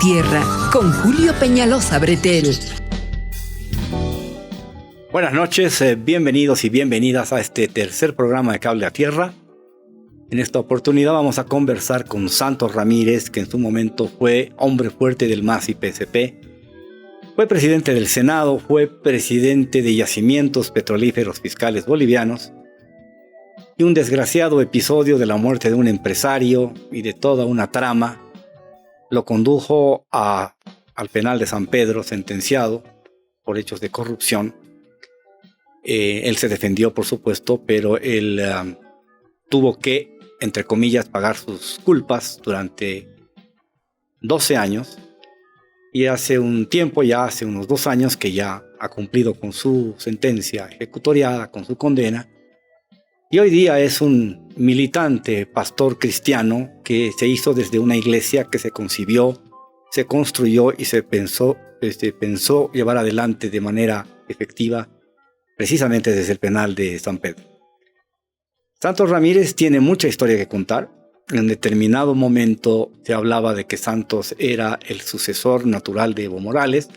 Tierra con Julio Peñalosa Bretel. Buenas noches, bienvenidos y bienvenidas a este tercer programa de Cable a Tierra. En esta oportunidad vamos a conversar con Santos Ramírez, que en su momento fue hombre fuerte del MAS y PSP. Fue presidente del Senado, fue presidente de Yacimientos Petrolíferos Fiscales Bolivianos. Y un desgraciado episodio de la muerte de un empresario y de toda una trama lo condujo al penal de San Pedro, sentenciado por hechos de corrupción. Él se defendió, por supuesto, pero él tuvo que, entre comillas, pagar sus culpas durante 12 años. Y hace un tiempo, ya hace unos 2 años, que ya ha cumplido con su sentencia ejecutoriada, con su condena. Y hoy día es un militante pastor cristiano que se hizo desde una iglesia que se concibió, se construyó y se pensó llevar adelante de manera efectiva precisamente desde el penal de San Pedro. Santos Ramírez tiene mucha historia que contar. En determinado momento se hablaba de que Santos era el sucesor natural de Evo Morales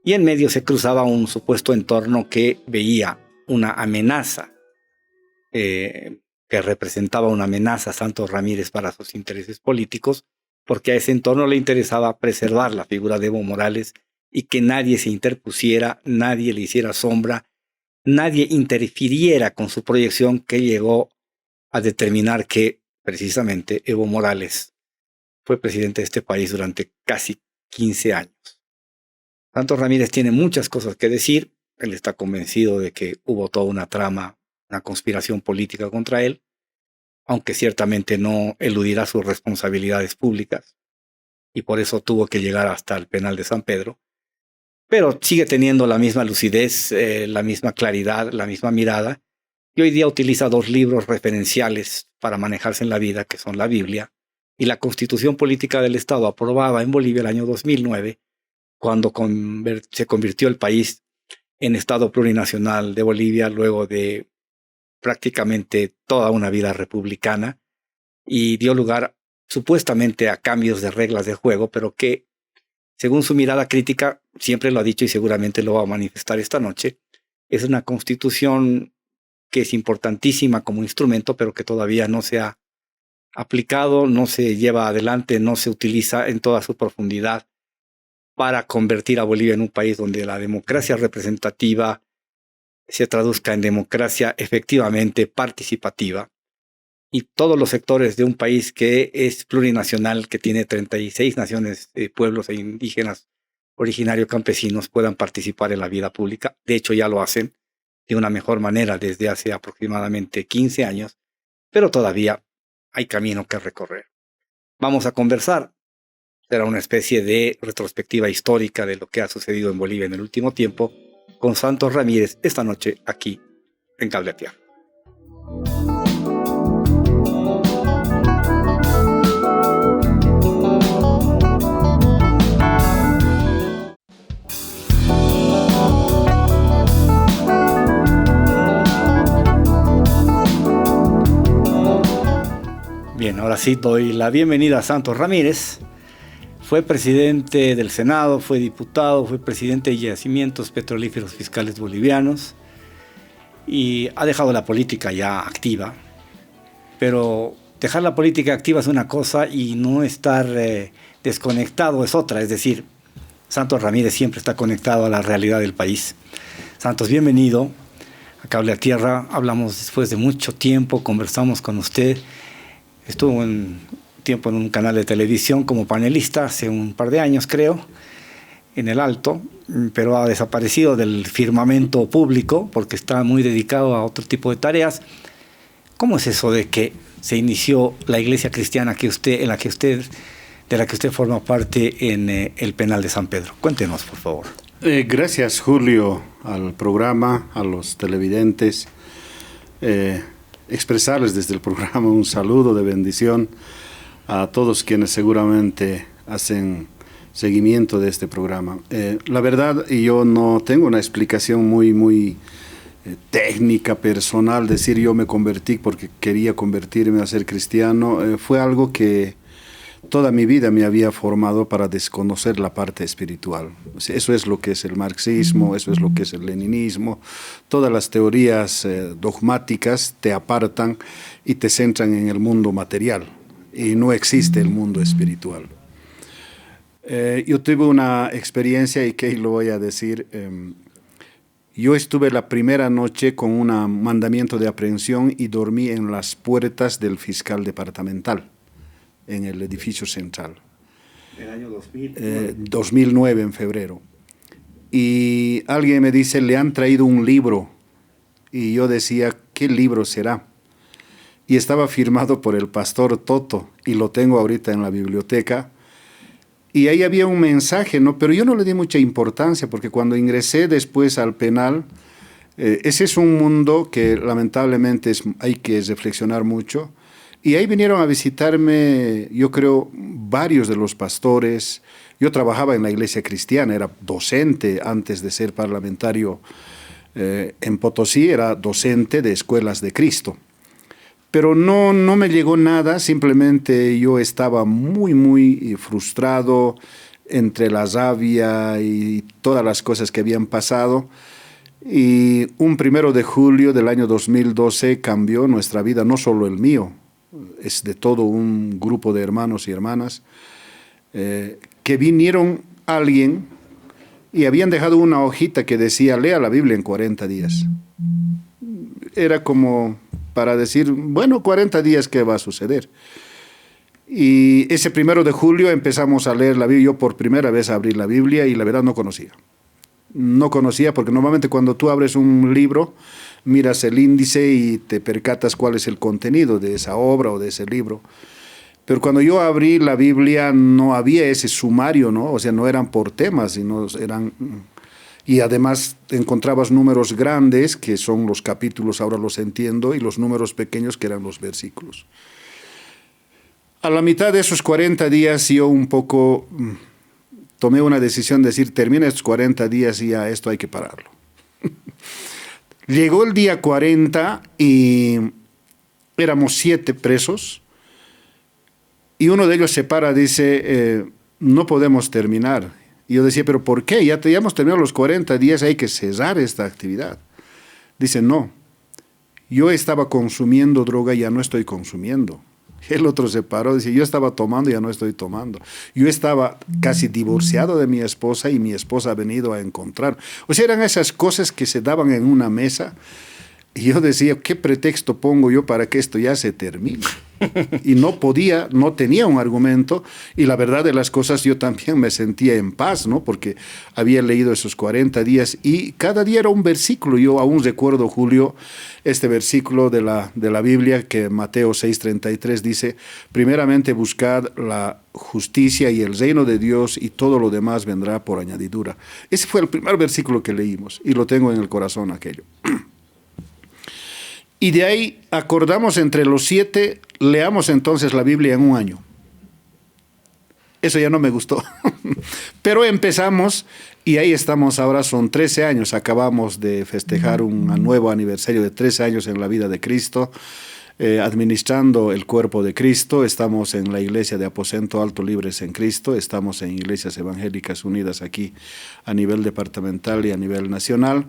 y en medio se cruzaba un supuesto entorno que veía una amenaza, que representaba una amenaza a Santos Ramírez para sus intereses políticos, porque a ese entorno le interesaba preservar la figura de Evo Morales y que nadie se interpusiera, nadie le hiciera sombra, nadie interfiriera con su proyección, que llegó a determinar que precisamente Evo Morales fue presidente de este país durante casi 15 años. Santos Ramírez tiene muchas cosas que decir. Él está convencido de que hubo toda una trama, una conspiración política contra él, aunque ciertamente no eludirá sus responsabilidades públicas, y por eso tuvo que llegar hasta el penal de San Pedro, pero sigue teniendo la misma lucidez, la misma claridad, la misma mirada, y hoy día utiliza 2 libros referenciales para manejarse en la vida, que son la Biblia y la Constitución Política del Estado, aprobada en Bolivia el año 2009, cuando se convirtió el país en Estado plurinacional de Bolivia, luego de prácticamente toda una vida republicana, y dio lugar supuestamente a cambios de reglas de juego, pero que, según su mirada crítica, siempre lo ha dicho y seguramente lo va a manifestar esta noche, es una constitución que es importantísima como instrumento, pero que todavía no se ha aplicado, no se lleva adelante, no se utiliza en toda su profundidad para convertir a Bolivia en un país donde la democracia representativa se traduzca en democracia efectivamente participativa, y todos los sectores de un país que es plurinacional, que tiene 36 naciones, pueblos e indígenas originarios campesinos, puedan participar en la vida pública. De hecho, ya lo hacen de una mejor manera desde hace aproximadamente 15 años, pero todavía hay camino que recorrer. Vamos a conversar. Será una especie de retrospectiva histórica de lo que ha sucedido en Bolivia en el último tiempo, con Santos Ramírez esta noche aquí en Cable a Tierra. Bien, ahora sí doy la bienvenida a Santos Ramírez. Fue presidente del Senado, fue diputado, fue presidente de Yacimientos Petrolíferos Fiscales Bolivianos y ha dejado la política ya activa. Pero dejar la política activa es una cosa y no estar desconectado es otra. Es decir, Santos Ramírez siempre está conectado a la realidad del país. Santos, bienvenido a Cable a Tierra. Hablamos después de mucho tiempo, conversamos con usted. Estuvo un tiempo en un canal de televisión como panelista hace un par de años, creo, en el Alto, pero ha desaparecido del firmamento público porque está muy dedicado a otro tipo de tareas. ¿Cómo es eso de que se inició la iglesia cristiana de la que usted forma parte en el penal de San Pedro? Cuéntenos, por favor. Gracias, Julio, al programa, a los televidentes. Expresarles desde el programa un saludo de bendición a todos quienes seguramente hacen seguimiento de este programa. La verdad, yo no tengo una explicación muy técnica, personal, decir yo me convertí porque quería convertirme a ser cristiano. Fue algo que toda mi vida me había formado para desconocer la parte espiritual. O sea, eso es lo que es el marxismo, eso es lo que es el leninismo. Todas las teorías dogmáticas te apartan y te centran en el mundo material, y no existe el mundo espiritual. Yo tuve una experiencia, y que lo voy a decir. Yo estuve la primera noche con un mandamiento de aprehensión y dormí en las puertas del fiscal departamental, en el edificio central. ¿El año 2009? 2009, en febrero. Y alguien me dice, le han traído un libro. Y yo decía, ¿qué libro será? Y estaba firmado por el pastor Toto, y lo tengo ahorita en la biblioteca. Y ahí había un mensaje, ¿no? Pero yo no le di mucha importancia, porque cuando ingresé después al penal, ese es un mundo que lamentablemente hay que reflexionar mucho. Y ahí vinieron a visitarme, yo creo, varios de los pastores. Yo trabajaba en la iglesia cristiana, era docente antes de ser parlamentario en Potosí, era docente de escuelas de Cristo. Pero no me llegó nada, simplemente yo estaba muy frustrado entre la rabia y todas las cosas que habían pasado. Y un 1 de julio del año 2012 cambió nuestra vida, no solo el mío, es de todo un grupo de hermanos y hermanas, que vinieron alguien y habían dejado una hojita que decía, lea la Biblia en 40 días. Era como para decir, bueno, 40 días, ¿qué va a suceder? Y ese 1 de julio empezamos a leer la Biblia. Yo por primera vez abrí la Biblia y la verdad no conocía. No conocía porque normalmente cuando tú abres un libro, miras el índice y te percatas cuál es el contenido de esa obra o de ese libro. Pero cuando yo abrí la Biblia no había ese sumario, ¿no? O sea, no eran por temas, sino eran... Y además encontrabas números grandes, que son los capítulos, ahora los entiendo, y los números pequeños, que eran los versículos. A la mitad de esos 40 días yo un poco tomé una decisión de decir, termina estos 40 días y ya esto hay que pararlo. Llegó el día 40 y éramos 7 presos, y uno de ellos se para y dice, no podemos terminar. Y yo decía, ¿pero por qué? Ya hemos terminado los 40 días, hay que cesar esta actividad. Dice, no, yo estaba consumiendo droga y ya no estoy consumiendo. El otro se paró, dice, yo estaba tomando y ya no estoy tomando. Yo estaba casi divorciado de mi esposa y mi esposa ha venido a encontrar. O sea, eran esas cosas que se daban en una mesa y yo decía, ¿qué pretexto pongo yo para que esto ya se termine? Y no tenía un argumento, y la verdad de las cosas yo también me sentía en paz, ¿no? Porque había leído esos 40 días y cada día era un versículo. Yo aún recuerdo, Julio, este versículo de la Biblia que Mateo 6:33 dice, primeramente buscad la justicia y el reino de Dios y todo lo demás vendrá por añadidura. Ese fue el primer versículo que leímos y lo tengo en el corazón aquello. Y de ahí acordamos entre los 7, leamos entonces la Biblia en un año. Eso ya no me gustó. Pero empezamos y ahí estamos ahora, son 13 años. Acabamos de festejar un nuevo aniversario de 13 años en la vida de Cristo, administrando el cuerpo de Cristo. Estamos en la iglesia de Aposento Alto Libres en Cristo, estamos en iglesias evangélicas unidas aquí a nivel departamental y a nivel nacional,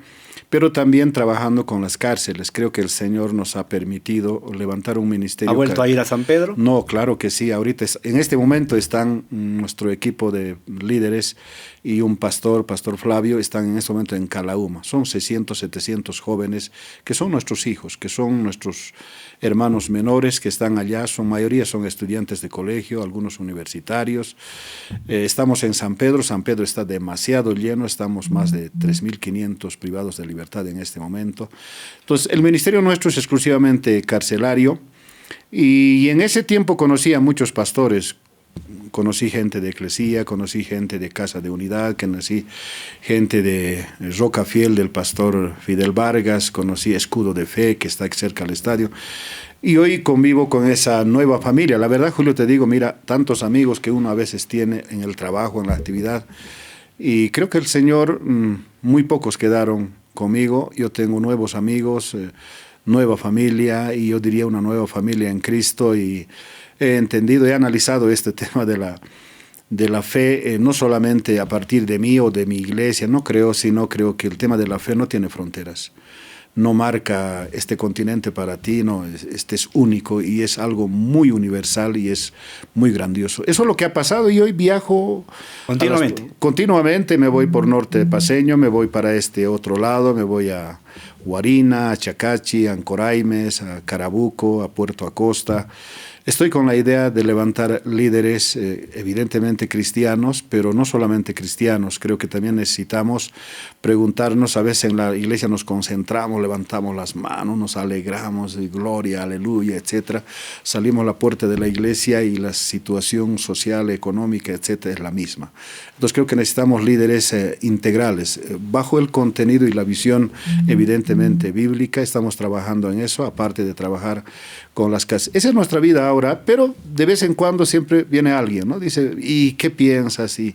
pero también trabajando con las cárceles. Creo que el Señor nos ha permitido levantar un ministerio. ¿Ha vuelto a ir a San Pedro? No, claro que sí. Ahorita, en este momento están nuestro equipo de líderes y un pastor Flavio, están en este momento en Calauma. Son 600, 700 jóvenes que son nuestros hijos, que son nuestros hermanos menores que están allá. Mayoría son estudiantes de colegio, algunos universitarios. Estamos en San Pedro. San Pedro está demasiado lleno. Estamos más de 3.500 privados de libertad en este momento. Entonces, el ministerio nuestro es exclusivamente carcelario. Y en ese tiempo conocí a muchos pastores. Conocí gente de Eclesía, conocí gente de Casa de Unidad, conocí gente de Roca Fiel del pastor Fidel Vargas, conocí Escudo de Fe, que está cerca del estadio. Y hoy convivo con esa nueva familia. La verdad, Julio, te digo, mira, tantos amigos que uno a veces tiene en el trabajo, en la actividad. Y creo que el Señor, muy pocos quedaron conmigo. Yo tengo nuevos amigos, nueva familia, y yo diría una nueva familia en Cristo. Y he entendido, he analizado este tema de la fe, no solamente a partir de mí o de mi iglesia, no creo, sino creo que el tema de la fe no tiene fronteras. No marca este continente para ti, no, este es único y es algo muy universal y es muy grandioso. Eso es lo que ha pasado y hoy viajo continuamente, me voy por norte paceño, me voy para este otro lado, me voy a Guarina, a Chacachi, a Ancoraimes, a Carabuco, a Puerto Acosta. Estoy con la idea de levantar líderes, evidentemente cristianos, pero no solamente cristianos. Creo que también necesitamos preguntarnos, a veces en la iglesia nos concentramos, levantamos las manos, nos alegramos, gloria, aleluya, etcétera. Salimos a la puerta de la iglesia y la situación social, económica, etcétera, es la misma. Entonces creo que necesitamos líderes integrales. Bajo el contenido y la visión evidentemente bíblica, estamos trabajando en eso, aparte de trabajar con las casas. Esa es nuestra vida ahora, pero de vez en cuando siempre viene alguien, ¿no? Dice, ¿y qué piensas? Y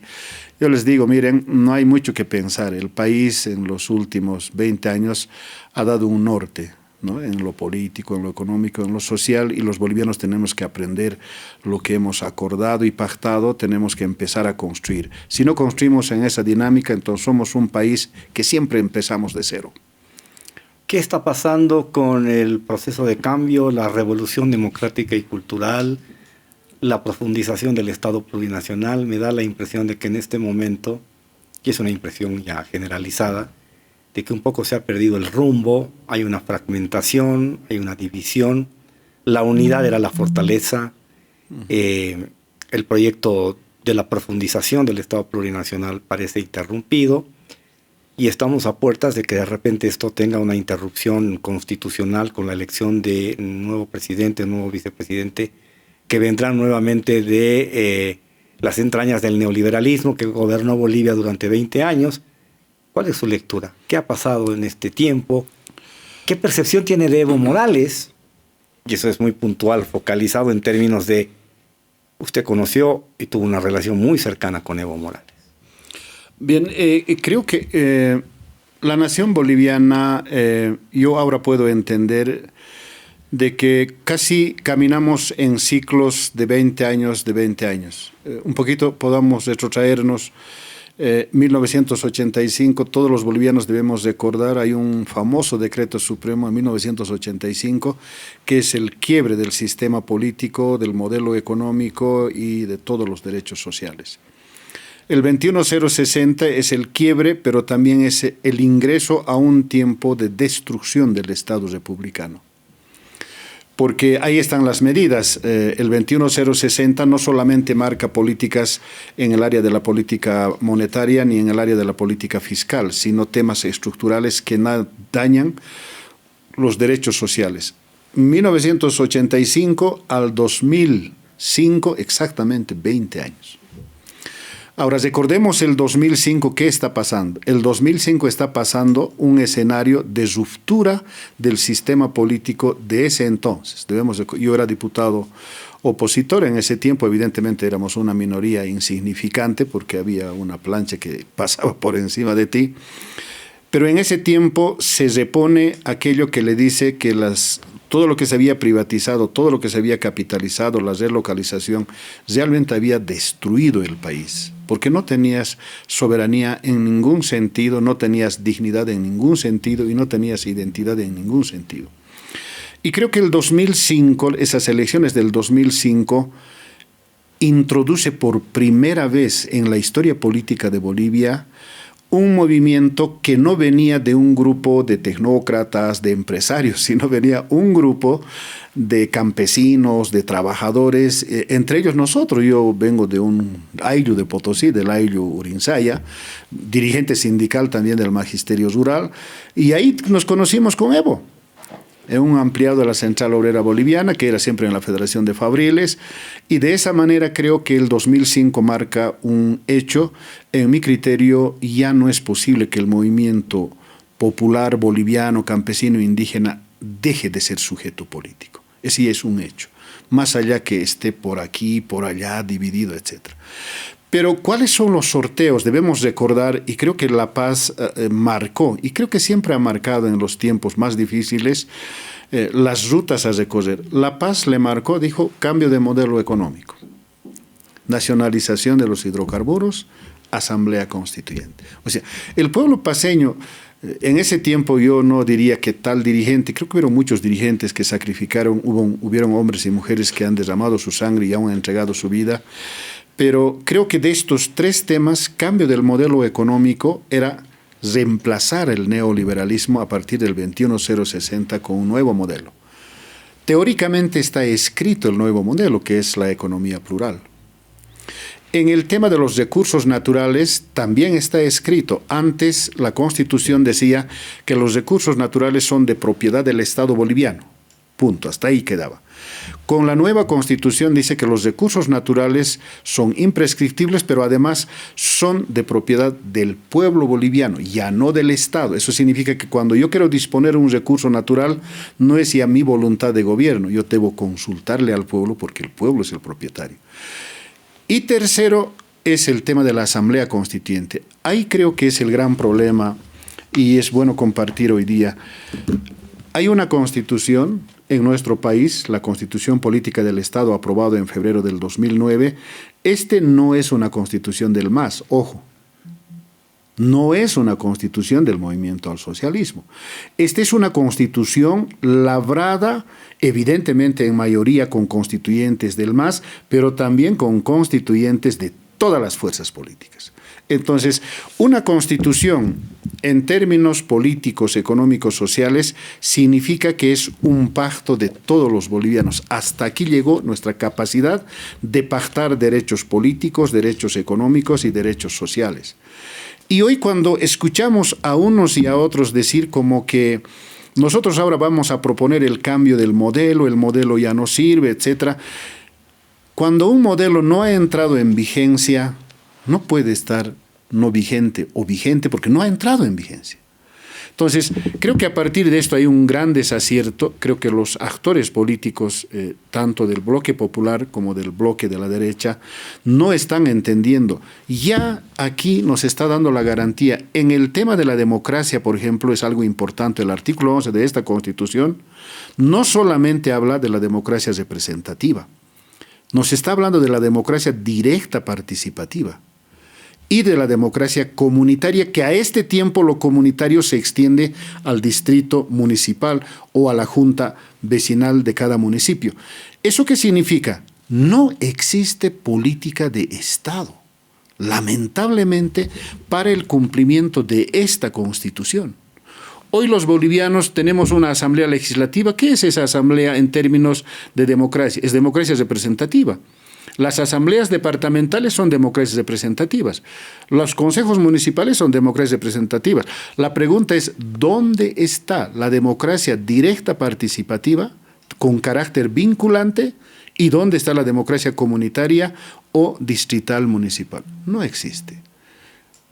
yo les digo, miren, no hay mucho que pensar. El país en los últimos 20 años ha dado un norte, ¿no? En lo político, en lo económico, en lo social, y los bolivianos tenemos que aprender lo que hemos acordado y pactado, tenemos que empezar a construir. Si no construimos en esa dinámica, entonces somos un país que siempre empezamos de cero. ¿Qué está pasando con el proceso de cambio, la revolución democrática y cultural, la profundización del Estado plurinacional? Me da la impresión de que en este momento, y es una impresión ya generalizada, de que un poco se ha perdido el rumbo, hay una fragmentación, hay una división, la unidad era la fortaleza, el proyecto de la profundización del Estado plurinacional parece interrumpido, y estamos a puertas de que de repente esto tenga una interrupción constitucional con la elección de un nuevo presidente, un nuevo vicepresidente, que vendrán nuevamente de las entrañas del neoliberalismo que gobernó Bolivia durante 20 años. ¿Cuál es su lectura? ¿Qué ha pasado en este tiempo? ¿Qué percepción tiene de Evo Morales? Y eso es muy puntual, focalizado en términos de usted conoció y tuvo una relación muy cercana con Evo Morales. Bien, creo que la nación boliviana, yo ahora puedo entender de que casi caminamos en ciclos de 20 años, un poquito podamos retrotraernos. 1985, todos los bolivianos debemos recordar, hay un famoso decreto supremo en 1985 que es el quiebre del sistema político, del modelo económico y de todos los derechos sociales. El 21060 es el quiebre, pero también es el ingreso a un tiempo de destrucción del Estado republicano. Porque ahí están las medidas. El 21060 no solamente marca políticas en el área de la política monetaria ni en el área de la política fiscal, sino temas estructurales que dañan los derechos sociales. 1985 al 2005, exactamente 20 años. Ahora, recordemos el 2005, ¿qué está pasando? El 2005 está pasando un escenario de ruptura del sistema político de ese entonces. Yo era diputado opositor en ese tiempo, evidentemente éramos una minoría insignificante porque había una plancha que pasaba por encima de ti, pero en ese tiempo se repone aquello que le dice que todo lo que se había privatizado, todo lo que se había capitalizado, la relocalización, realmente había destruido el país. Porque no tenías soberanía en ningún sentido, no tenías dignidad en ningún sentido y no tenías identidad en ningún sentido. Y creo que el 2005, esas elecciones del 2005, introduce por primera vez en la historia política de Bolivia un movimiento que no venía de un grupo de tecnócratas, de empresarios, sino venía un grupo de campesinos, de trabajadores, entre ellos nosotros. Yo vengo de un ayllu de Potosí, del ayllu Urinsaya, dirigente sindical también del magisterio rural, y ahí nos conocimos con Evo, un ampliado de la Central Obrera Boliviana, que era siempre en la Federación de Fabriles, y de esa manera creo que el 2005 marca un hecho. En mi criterio, ya no es posible que el movimiento popular boliviano, campesino, indígena, deje de ser sujeto político. Ese es un hecho, más allá que esté por aquí, por allá, dividido, etc. Pero ¿cuáles son los sorteos? Debemos recordar, y creo que La Paz marcó, y creo que siempre ha marcado en los tiempos más difíciles, las rutas a recorrer. La Paz le marcó, dijo, cambio de modelo económico, nacionalización de los hidrocarburos, asamblea constituyente. O sea, el pueblo paceño, en ese tiempo yo no diría que tal dirigente, creo que hubieron muchos dirigentes que sacrificaron, hubieron hombres y mujeres que han derramado su sangre y han entregado su vida, pero creo que de estos tres temas, cambio del modelo económico era reemplazar el neoliberalismo a partir del 21060 con un nuevo modelo. Teóricamente está escrito el nuevo modelo, que es la economía plural. En el tema de los recursos naturales también está escrito. Antes la Constitución decía que los recursos naturales son de propiedad del Estado boliviano. Punto, hasta ahí quedaba. Con la nueva Constitución dice que los recursos naturales son imprescriptibles, pero además son de propiedad del pueblo boliviano, ya no del Estado. Eso significa que cuando yo quiero disponer un recurso natural, no es ya mi voluntad de gobierno, yo debo consultarle al pueblo porque el pueblo es el propietario. Y tercero es el tema de la Asamblea Constituyente. Ahí creo que es el gran problema y es bueno compartir hoy día. Hay una Constitución en nuestro país, la Constitución Política del Estado aprobada en febrero del 2009. Este no es una Constitución del MAS, ojo. No es una Constitución del Movimiento al Socialismo. Esta es una Constitución labrada evidentemente en mayoría con constituyentes del MAS, pero también con constituyentes de todas las fuerzas políticas. Entonces, una Constitución en términos políticos, económicos, sociales, significa que es un pacto de todos los bolivianos. Hasta aquí llegó nuestra capacidad de pactar derechos políticos, derechos económicos y derechos sociales. Y hoy cuando escuchamos a unos y a otros decir como que nosotros ahora vamos a proponer el cambio del modelo, el modelo ya no sirve, etc. Cuando un modelo no ha entrado en vigencia, no puede estar no vigente o vigente porque no ha entrado en vigencia. Entonces, creo que a partir de esto hay un gran desacierto. Creo que los actores políticos, tanto del bloque popular como del bloque de la derecha, no están entendiendo. Ya aquí nos está dando la garantía. En el tema de la democracia, por ejemplo, es algo importante. El artículo 11 de esta Constitución no solamente habla de la democracia representativa, nos está hablando de la democracia directa participativa y de la democracia comunitaria, que a este tiempo lo comunitario se extiende al distrito municipal o a la junta vecinal de cada municipio. ¿Eso qué significa? No existe política de Estado, lamentablemente, para el cumplimiento de esta Constitución. Hoy los bolivianos tenemos una asamblea legislativa. ¿Qué es esa asamblea en términos de democracia? Es democracia representativa. Las asambleas departamentales son democracias representativas. Los consejos municipales son democracias representativas. La pregunta es, ¿dónde está la democracia directa participativa con carácter vinculante y dónde está la democracia comunitaria o distrital municipal? No existe.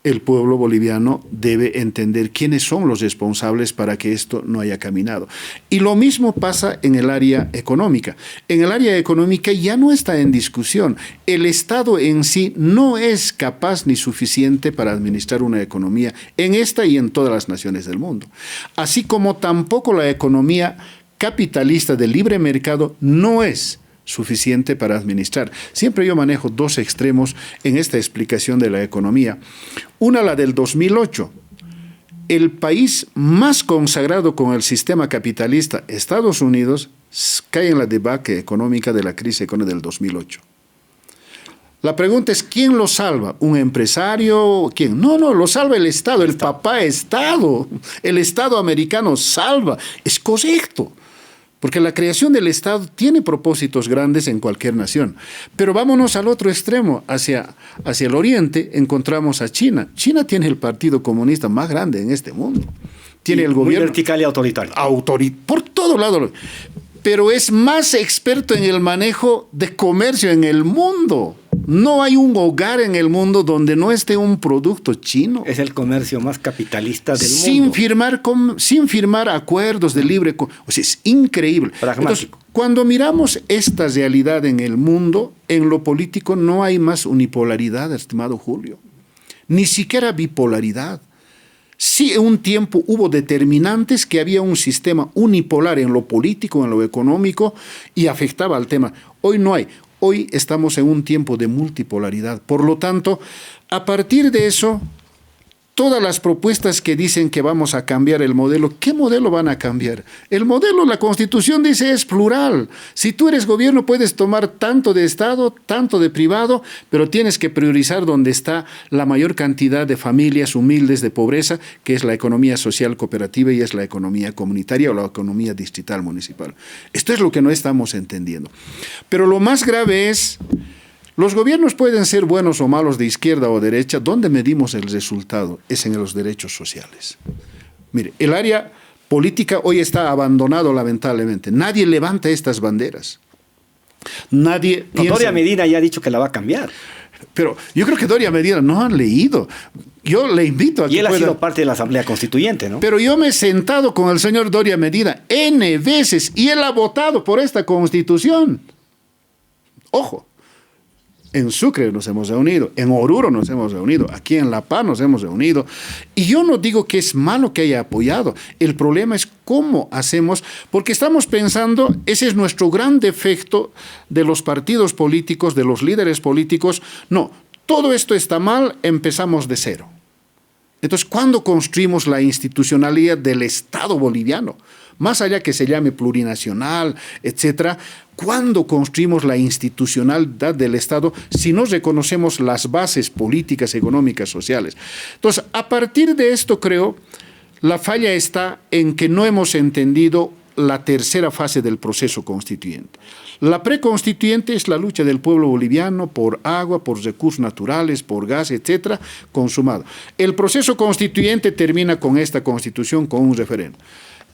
El pueblo boliviano debe entender quiénes son los responsables para que esto no haya caminado. Y lo mismo pasa en el área económica. En el área económica ya no está en discusión. El Estado en sí no es capaz ni suficiente para administrar una economía en esta y en todas las naciones del mundo. Así como tampoco la economía capitalista de libre mercado no es suficiente para administrar. Siempre yo manejo dos extremos en esta explicación de la economía. Una, la del 2008. El país más consagrado con el sistema capitalista, Estados Unidos, cae en la debacle económica de la crisis económica del 2008. La pregunta es, ¿quién lo salva? ¿Un empresario? ¿Quién? No, lo salva el Estado, el papá Estado. El Estado americano salva. Es correcto. Porque la creación del Estado tiene propósitos grandes en cualquier nación. Pero vámonos al otro extremo, hacia el oriente, encontramos a China. China tiene el partido comunista más grande en este mundo. Tiene el gobierno muy vertical y autoritario. Por todo lado. Pero es más experto en el manejo de comercio en el mundo. No hay un hogar en el mundo donde no esté un producto chino. Es el comercio más capitalista del mundo. Sin firmar acuerdos de libre comercio. O sea, es increíble. Entonces, cuando miramos esta realidad en el mundo, en lo político no hay más unipolaridad, estimado Julio. Ni siquiera bipolaridad. Sí, en un tiempo hubo determinantes que había un sistema unipolar en lo político, en lo económico, y afectaba al tema. Hoy no hay. Hoy estamos en un tiempo de multipolaridad. Por lo tanto, a partir de eso, todas las propuestas que dicen que vamos a cambiar el modelo, ¿qué modelo van a cambiar? El modelo, la Constitución dice, es plural. Si tú eres gobierno, puedes tomar tanto de Estado, tanto de privado, pero tienes que priorizar donde está la mayor cantidad de familias humildes de pobreza, que es la economía social cooperativa y es la economía comunitaria o la economía distrital municipal. Esto es lo que no estamos entendiendo. Pero lo más grave es... Los gobiernos pueden ser buenos o malos de izquierda o derecha. ¿Dónde medimos el resultado? Es en los derechos sociales. Mire, el área política hoy está abandonado lamentablemente. Nadie levanta estas banderas. Nadie piensa... Doria Medina ya ha dicho que la va a cambiar. Pero yo creo que Doria Medina no han leído. Yo le invito a que Y él pueda... ha sido parte de la Asamblea Constituyente, ¿no? Pero yo me he sentado con el señor Doria Medina N veces y él ha votado por esta Constitución. Ojo. En Sucre nos hemos reunido, en Oruro nos hemos reunido, aquí en La Paz nos hemos reunido. Y yo no digo que es malo que haya apoyado. El problema es cómo hacemos, porque estamos pensando, ese es nuestro gran defecto de los partidos políticos, de los líderes políticos. No, todo esto está mal, empezamos de cero. Entonces, ¿cuándo construimos la institucionalidad del Estado boliviano? Más allá que se llame plurinacional, etcétera, ¿cuándo construimos la institucionalidad del Estado si no reconocemos las bases políticas, económicas, sociales? Entonces, a partir de esto, creo, la falla está en que no hemos entendido la tercera fase del proceso constituyente. La preconstituyente es la lucha del pueblo boliviano por agua, por recursos naturales, por gas, etcétera, consumado. El proceso constituyente termina con esta constitución, con un referéndum.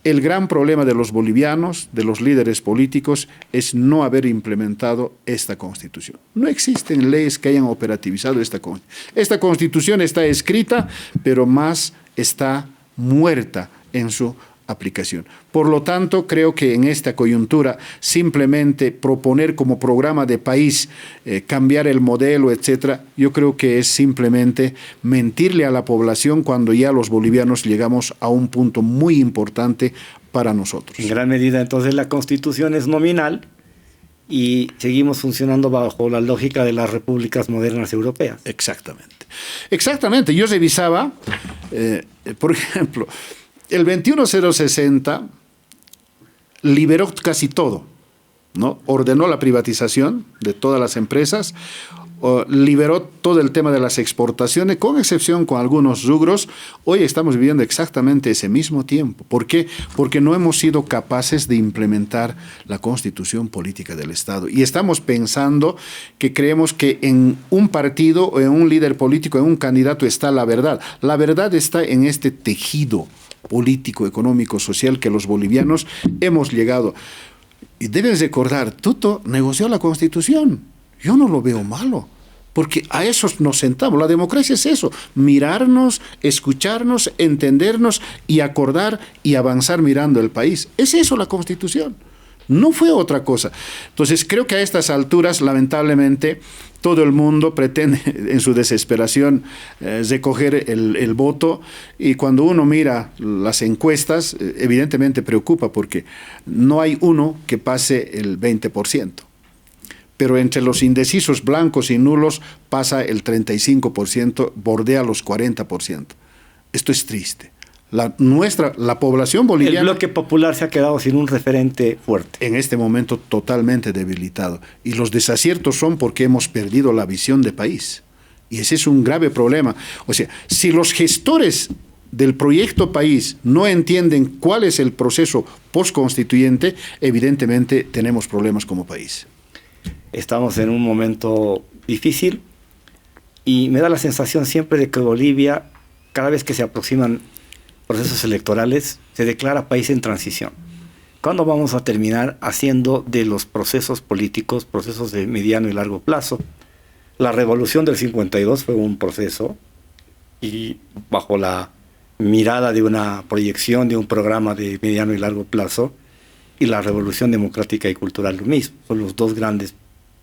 El gran problema de los bolivianos, de los líderes políticos, es no haber implementado esta Constitución. No existen leyes que hayan operativizado esta Constitución. Esta Constitución está escrita, pero más está muerta en su aplicación. Por lo tanto, creo que en esta coyuntura simplemente proponer como programa de país cambiar el modelo, etcétera, yo creo que es simplemente mentirle a la población cuando ya los bolivianos llegamos a un punto muy importante para nosotros. En gran medida, entonces, la Constitución es nominal y seguimos funcionando bajo la lógica de las repúblicas modernas europeas. Exactamente. Exactamente. Yo revisaba, por ejemplo, el 21060 liberó casi todo, ¿no? Ordenó la privatización de todas las empresas, liberó todo el tema de las exportaciones, con excepción con algunos rubros. Hoy estamos viviendo exactamente ese mismo tiempo. ¿Por qué? Porque no hemos sido capaces de implementar la Constitución política del Estado. Y estamos pensando que creemos que en un partido o en un líder político, en un candidato está la verdad. La verdad está en este tejido político, económico, social que los bolivianos hemos llegado. Y debes recordar, Tuto negoció la Constitución. Yo no lo veo malo, porque a eso nos sentamos. La democracia es eso, mirarnos, escucharnos, entendernos y acordar y avanzar mirando el país. Es eso la Constitución, no fue otra cosa. Entonces creo que a estas alturas, lamentablemente, todo el mundo pretende en su desesperación recoger el voto, y cuando uno mira las encuestas, evidentemente preocupa porque no hay uno que pase el 20%. Pero entre los indecisos blancos y nulos pasa el 35%, bordea los 40%. Esto es triste. La población boliviana... El bloque popular se ha quedado sin un referente fuerte. En este momento totalmente debilitado. Y los desaciertos son porque hemos perdido la visión de país. Y ese es un grave problema. O sea, si los gestores del proyecto país no entienden cuál es el proceso postconstituyente, evidentemente tenemos problemas como país. Estamos en un momento difícil y me da la sensación siempre de que Bolivia, cada vez que se aproximan procesos electorales, se declara país en transición. ¿Cuándo vamos a terminar haciendo de los procesos políticos procesos de mediano y largo plazo? La revolución del 52 fue un proceso y bajo la mirada de una proyección de un programa de mediano y largo plazo, y la revolución democrática y cultural lo mismo. Son los dos grandes,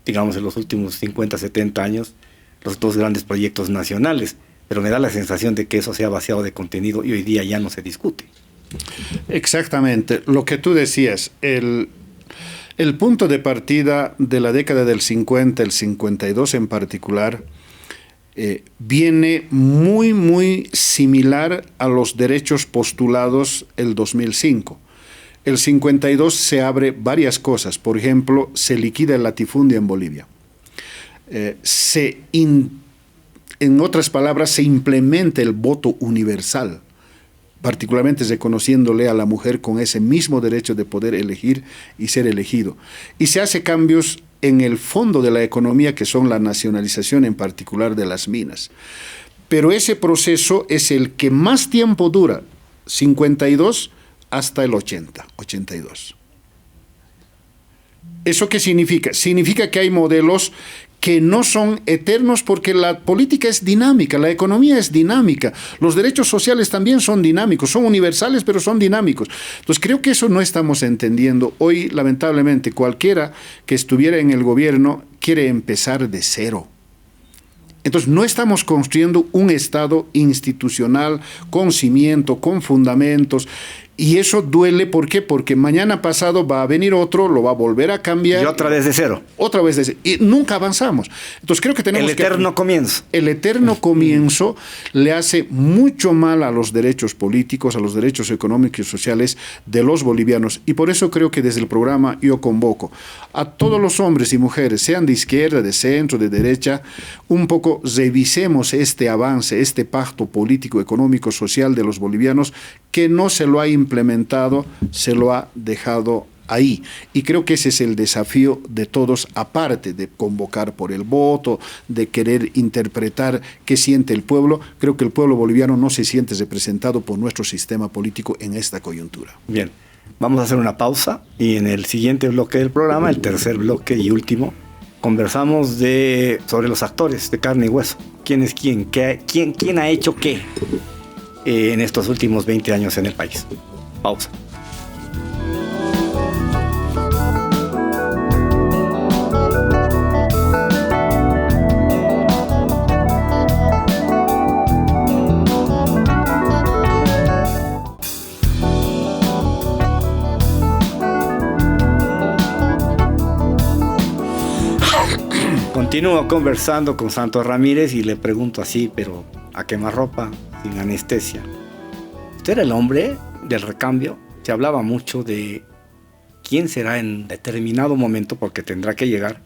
digamos, en los últimos 50, 70 años, los dos grandes proyectos nacionales. pero me da la sensación de que eso se ha vaciado de contenido y hoy día ya no se discute. Exactamente, lo que tú decías, el punto de partida de la década del 50, el 52 en particular, viene muy, muy similar a los derechos postulados el 2005. El 52 se abre varias cosas, por ejemplo, se liquida el latifundio en Bolivia. En otras palabras, se implementa el voto universal, particularmente reconociéndole a la mujer con ese mismo derecho de poder elegir y ser elegido. Y se hace cambios en el fondo de la economía, que son la nacionalización en particular de las minas. Pero ese proceso es el que más tiempo dura, 52 hasta el 82. ¿Eso qué significa? Significa que hay modelos que no son eternos porque la política es dinámica, la economía es dinámica, los derechos sociales también son dinámicos, son universales pero son dinámicos. Entonces creo que eso no estamos entendiendo. Hoy, lamentablemente, cualquiera que estuviera en el gobierno quiere empezar de cero. Entonces no estamos construyendo un Estado institucional con cimiento, con fundamentos. Y eso duele, ¿por qué? Porque mañana pasado va a venir otro, lo va a volver a cambiar. Y otra vez de cero. Otra vez de cero. Y nunca avanzamos. Entonces creo que tenemos el eterno comienzo. El eterno comienzo le hace mucho mal a los derechos políticos, a los derechos económicos y sociales de los bolivianos. Y por eso creo que desde el programa yo convoco a todos los hombres y mujeres, sean de izquierda, de centro, de derecha, un poco revisemos este avance, este pacto político, económico, social de los bolivianos, que no se lo ha implementado, se lo ha dejado ahí. Y creo que ese es el desafío de todos, aparte de convocar por el voto, de querer interpretar qué siente el pueblo. Creo que el pueblo boliviano no se siente representado por nuestro sistema político en esta coyuntura. Bien, vamos a hacer una pausa y en el siguiente bloque del programa, el tercer bloque y último, conversamos sobre los actores de carne y hueso. ¿Quién es quién? ¿Quién ha hecho qué en estos últimos 20 años en el país? Pausa. Continúo conversando con Santos Ramírez y le pregunto así, pero a quemarropa, sin anestesia. ¿Usted era el hombre del recambio? Se hablaba mucho de quién será en determinado momento, porque tendrá que llegar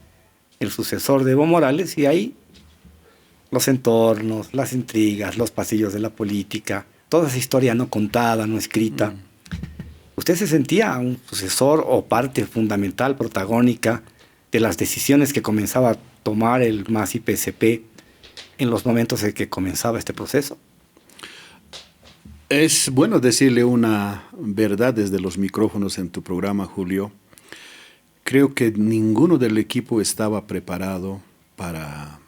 el sucesor de Evo Morales, y ahí los entornos, las intrigas, los pasillos de la política, toda esa historia no contada, no escrita. ¿Usted se sentía un sucesor o parte fundamental, protagónica de las decisiones que comenzaba a tomar el MAS y PSP en los momentos en que comenzaba este proceso? Es bueno decirle una verdad desde los micrófonos en tu programa, Julio. Creo que ninguno del equipo estaba preparado para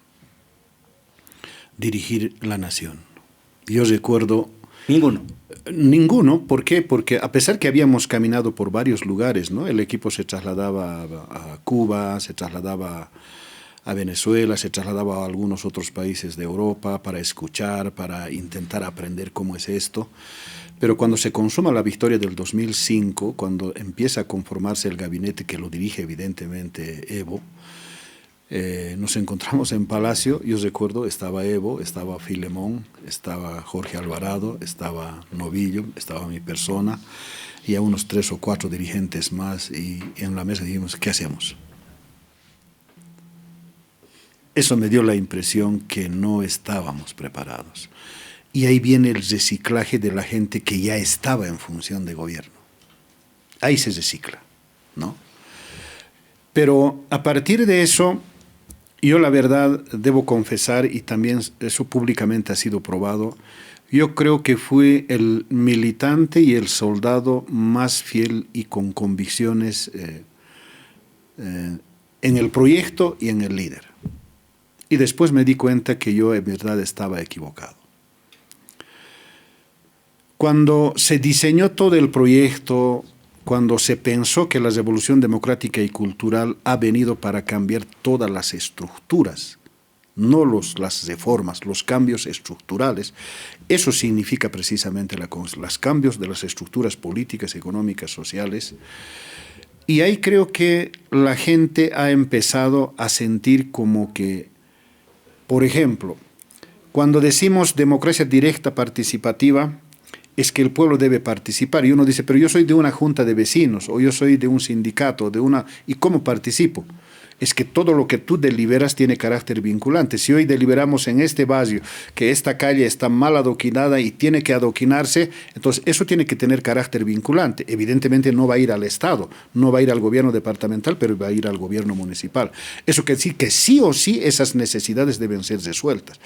dirigir la nación. Yo recuerdo... Ninguno. ¿Por qué? Porque a pesar que habíamos caminado por varios lugares, ¿no? El equipo se trasladaba a Cuba, se trasladaba a Venezuela, se trasladaba a algunos otros países de Europa para escuchar, para intentar aprender cómo es esto. Pero cuando se consuma la victoria del 2005, cuando empieza a conformarse el gabinete que lo dirige evidentemente Evo, nos encontramos en Palacio. Yo recuerdo, estaba Evo, estaba Filemón, estaba Jorge Alvarado, estaba Novillo, estaba mi persona y a unos 3 o 4 dirigentes más, y en la mesa dijimos, ¿qué hacemos? Eso me dio la impresión que no estábamos preparados. Y ahí viene el reciclaje de la gente que ya estaba en función de gobierno. Ahí se recicla, ¿no? Pero a partir de eso, yo la verdad debo confesar, y también eso públicamente ha sido probado, yo creo que fui el militante y el soldado más fiel y con convicciones en el proyecto y en el líder. Y después me di cuenta que yo en verdad estaba equivocado. Cuando se diseñó todo el proyecto, cuando se pensó que la revolución democrática y cultural ha venido para cambiar todas las estructuras no las reformas, los cambios estructurales. Eso significa precisamente los cambios de las estructuras políticas, económicas, sociales. Y ahí creo que la gente ha empezado a sentir como que, por ejemplo, cuando decimos democracia directa participativa, es que el pueblo debe participar. Y uno dice, pero yo soy de una junta de vecinos, o yo soy de un sindicato, ¿y cómo participo? Es que todo lo que tú deliberas tiene carácter vinculante. Si hoy deliberamos en este barrio que esta calle está mal adoquinada y tiene que adoquinarse, entonces eso tiene que tener carácter vinculante. Evidentemente no va a ir al Estado, no va a ir al gobierno departamental, pero va a ir al gobierno municipal. Eso quiere decir que sí o sí esas necesidades deben ser resueltas.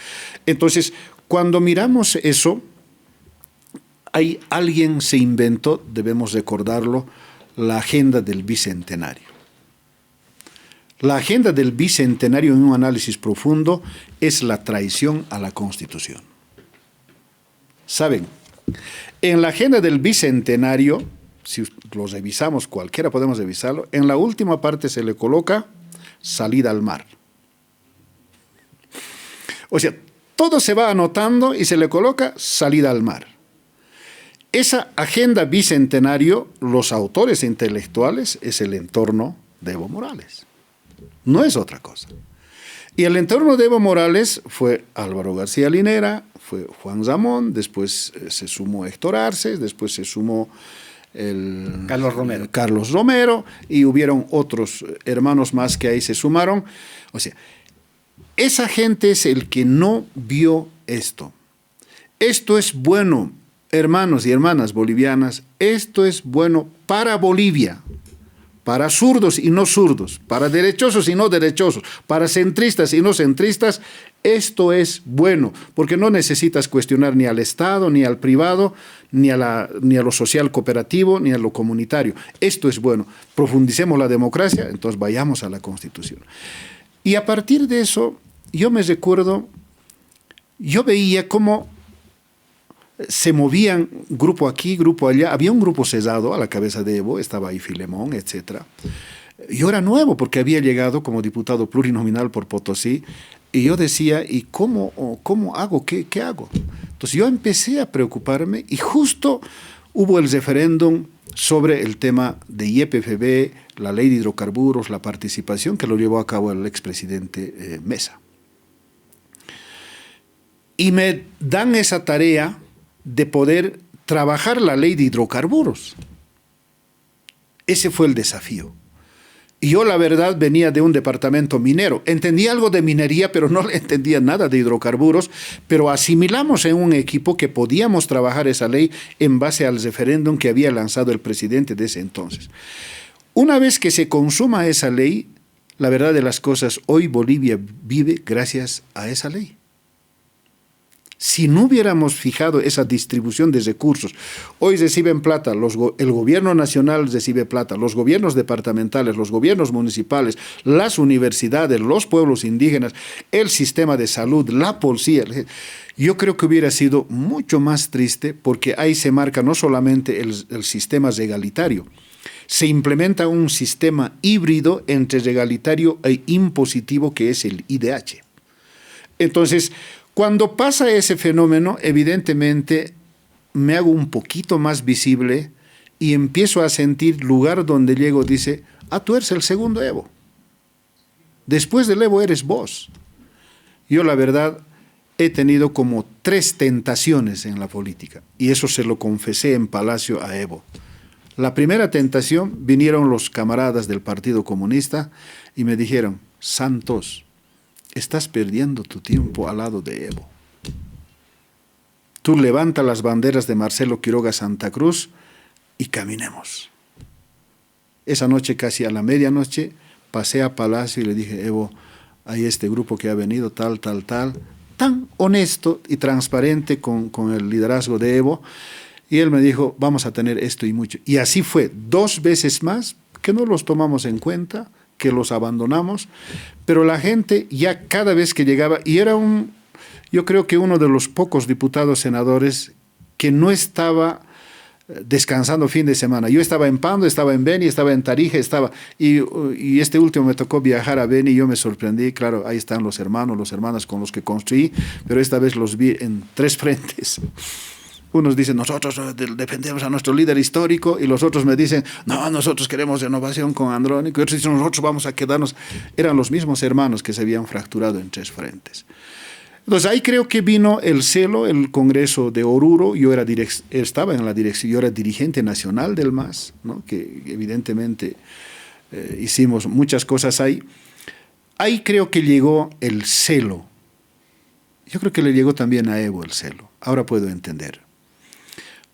Entonces, cuando miramos eso, alguien se inventó, debemos recordarlo, la agenda del Bicentenario. La agenda del Bicentenario, en un análisis profundo, es la traición a la Constitución. ¿Saben? En la agenda del Bicentenario, si lo revisamos, cualquiera podemos revisarlo, en la última parte se le coloca salida al mar. O sea, todo se va anotando y se le coloca salida al mar. Esa agenda bicentenario, los autores intelectuales, es el entorno de Evo Morales. No es otra cosa. Y el entorno de Evo Morales fue Álvaro García Linera, fue Juan Ramón, después se sumó Héctor Arce, después se sumó Carlos Romero, y hubieron otros hermanos más que ahí se sumaron. O sea, esa gente es el que no vio esto. Esto es bueno, hermanos y hermanas bolivianas, esto es bueno para Bolivia, para zurdos y no zurdos, para derechosos y no derechosos, para centristas y no centristas. Esto es bueno, porque no necesitas cuestionar ni al Estado, ni al privado, ni a lo social cooperativo, ni a lo comunitario. Esto es bueno. Profundicemos la democracia, entonces vayamos a la Constitución. Y a partir de eso, yo me recuerdo, yo veía cómo se movían grupo aquí, grupo allá. Había un grupo cesado a la cabeza de Evo, estaba ahí Filemón, etc. Yo era nuevo porque había llegado como diputado plurinominal por Potosí, y yo decía, ¿y cómo hago? ¿Qué hago? Entonces yo empecé a preocuparme, y justo hubo el referéndum sobre el tema de YPFB, la ley de hidrocarburos, la participación, que lo llevó a cabo el expresidente Mesa. Y me dan esa tarea de poder trabajar la ley de hidrocarburos. Ese fue el desafío. Y yo, la verdad, venía de un departamento minero. Entendía algo de minería, pero no entendía nada de hidrocarburos, pero asimilamos en un equipo que podíamos trabajar esa ley en base al referéndum que había lanzado el presidente de ese entonces. Una vez que se consuma esa ley, la verdad de las cosas, hoy Bolivia vive gracias a esa ley. Si no hubiéramos fijado esa distribución de recursos, hoy reciben plata, el gobierno nacional recibe plata, los gobiernos departamentales, los gobiernos municipales, las universidades, los pueblos indígenas, el sistema de salud, la policía. Yo creo que hubiera sido mucho más triste, porque ahí se marca no solamente el sistema regalitario, se implementa un sistema híbrido entre regalitario e impositivo, que es el IDH. Entonces, cuando pasa ese fenómeno, evidentemente me hago un poquito más visible y empiezo a sentir, lugar donde llego, dice, tú eres el segundo Evo. Después del Evo eres vos. Yo, la verdad, he tenido como 3 tentaciones en la política, y eso se lo confesé en Palacio a Evo. La primera tentación, vinieron los camaradas del Partido Comunista y me dijeron, Santos, estás perdiendo tu tiempo al lado de Evo. Tú levanta las banderas de Marcelo Quiroga Santa Cruz y caminemos. Esa noche, casi a la medianoche, pasé a Palacio y le dije, Evo, hay este grupo que ha venido, tal, tan honesto y transparente con el liderazgo de Evo, y él me dijo, vamos a tener esto y mucho. Y así fue, 2 veces más, que no los tomamos en cuenta, que los abandonamos, pero la gente ya cada vez que llegaba, y era yo creo que uno de los pocos diputados senadores que no estaba descansando fin de semana. Yo estaba en Pando, estaba en Beni, estaba en Tarija, y este último me tocó viajar a Beni y yo me sorprendí. Claro, ahí están los hermanos, las hermanas con los que construí, pero esta vez los vi en 3 frentes. Unos dicen, nosotros defendemos a nuestro líder histórico, y los otros me dicen, no, nosotros queremos renovación con Andrónico, y otros dicen, nosotros vamos a quedarnos. Eran los mismos hermanos que se habían fracturado en 3 frentes. Entonces ahí creo que vino el celo, el Congreso de Oruro. Yo estaba en la dirección, yo era dirigente nacional del MAS, ¿no? Que evidentemente hicimos muchas cosas ahí. Ahí creo que llegó el celo. Yo creo que le llegó también a Evo el celo. Ahora puedo entender.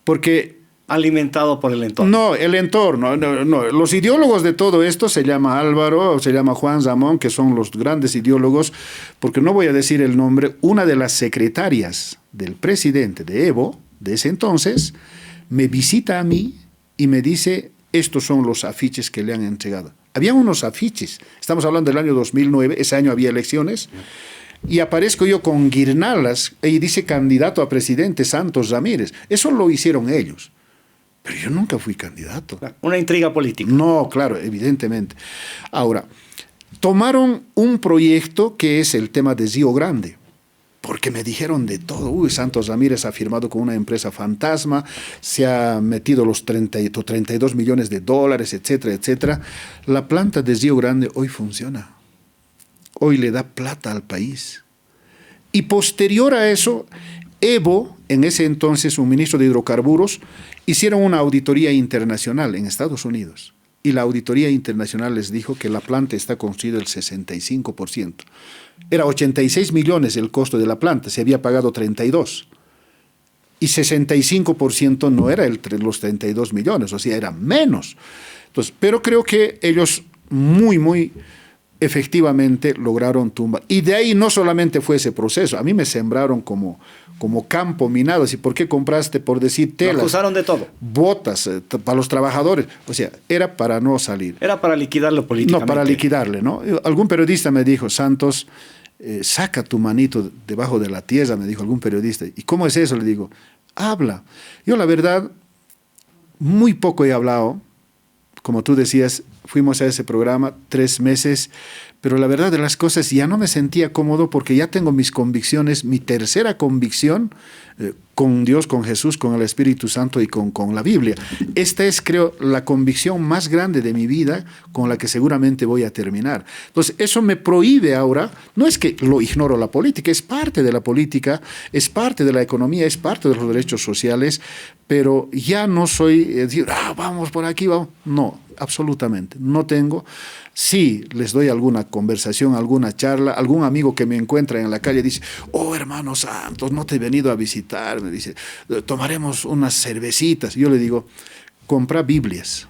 Porque alimentado por el entorno. No, el entorno. No. Los ideólogos de todo esto se llama Álvaro, se llama Juan Zamón, que son los grandes ideólogos, porque no voy a decir el nombre. Una de las secretarias del presidente de Evo, de ese entonces, me visita a mí y me dice, estos son los afiches que le han entregado. Habían unos afiches, estamos hablando del año 2009, ese año había elecciones, y aparezco yo con guirnaldas y dice candidato a presidente Santos Ramírez. Eso lo hicieron ellos. Pero yo nunca fui candidato. Una intriga política. No, claro, evidentemente. Ahora, tomaron un proyecto que es el tema de Río Grande, porque me dijeron de todo. Santos Ramírez ha firmado con una empresa fantasma, se ha metido los 32 millones de dólares, etcétera, etcétera. La planta de Río Grande hoy funciona. Hoy le da plata al país. Y posterior a eso, Evo, en ese entonces un ministro de hidrocarburos, hicieron una auditoría internacional en Estados Unidos. Y la auditoría internacional les dijo que la planta está construida el 65%. Era 86 millones el costo de la planta, se había pagado 32. Y 65% no era los 32 millones, o sea, era menos. Entonces, pero creo que ellos muy efectivamente lograron tumbar. Y de ahí no solamente fue ese proceso, a mí me sembraron como campo minado. ¿Y por qué compraste, por decir, telas? Lo acusaron de todo. Botas para los trabajadores. O sea, era para no salir. Era para liquidarlo políticamente. No, para liquidarle, ¿no? Algún periodista me dijo, Santos, saca tu manito debajo de la tierra, me dijo algún periodista. ¿Y cómo es eso? Le digo, habla. Yo, la verdad, muy poco he hablado. Como tú decías, fuimos a ese programa 3 meses, pero la verdad de las cosas ya no me sentía cómodo porque ya tengo mis convicciones, mi tercera convicción con Dios, con Jesús, con el Espíritu Santo y con la Biblia. Esta es, creo, la convicción más grande de mi vida con la que seguramente voy a terminar. Entonces, eso me prohíbe ahora, no es que lo ignoro la política, es parte de la política, es parte de la economía, es parte de los derechos sociales, pero ya no soy decir, vamos por aquí, vamos. No, absolutamente, no tengo. Sí, les doy alguna conversación, alguna charla, algún amigo que me encuentra en la calle dice, hermano Santos, no te he venido a visitar, me dice, tomaremos unas cervecitas. Yo le digo, compra Biblias.